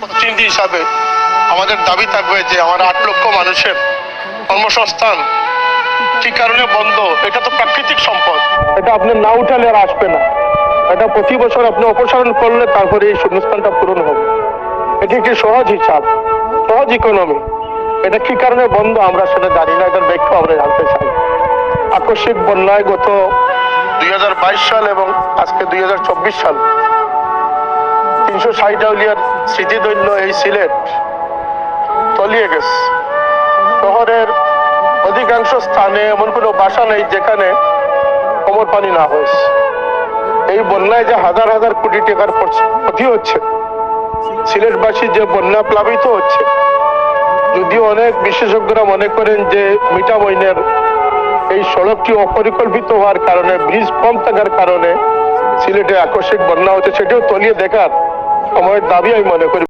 প্রতিনিধি হিসাবে আমাদের দাবি থাকবে যে আমার 8 লক্ষ মানুষের কর্মসংস্থান কি কারণে বন্ধ। এটা তো প্রাকৃতিক সম্পদ, এটা আপনি না উঠালে আর আসবে না। এটা প্রতি বছর আপনি অপসারণ করলে তারপরে এই শূন্যস্থানটা পূরণ হবে। এটি একটি সহজ হিসাব, সহজ ইকোনমি। এটা কি কারণে বন্ধ আমরা সেটা জানি না, এটার ব্যাখ্যা আমরা জানতে চাই। আকস্মিক বন্যায় গত 2022 সাল এবং আজকে 2024 সাল 360 আউলিয়ার স্মৃতিধন্য এই সিলেট তলিয়ে গেছে। শহরের অধিকাংশ স্থানে এমন কোনো বাসা নেই যেখানে কোমর পানি না হয়েছে। এই বন্যায় যে হাজার হাজার কোটি টাকার ক্ষতি হচ্ছে, সিলেটবাসী যে বন্যা প্লাবিত হচ্ছে, যদিও অনেক বিশেষজ্ঞরা মনে করেন যে মিঠামইনের এই সড়কটি অপরিকল্পিত হওয়ার কারণে, ব্রিজ কম থাকার কারণে সিলেটে আকস্মিক বন্যা হচ্ছে, সেটিও তলিয়ে দেখার সময়ের দাবি আমি মনে করি।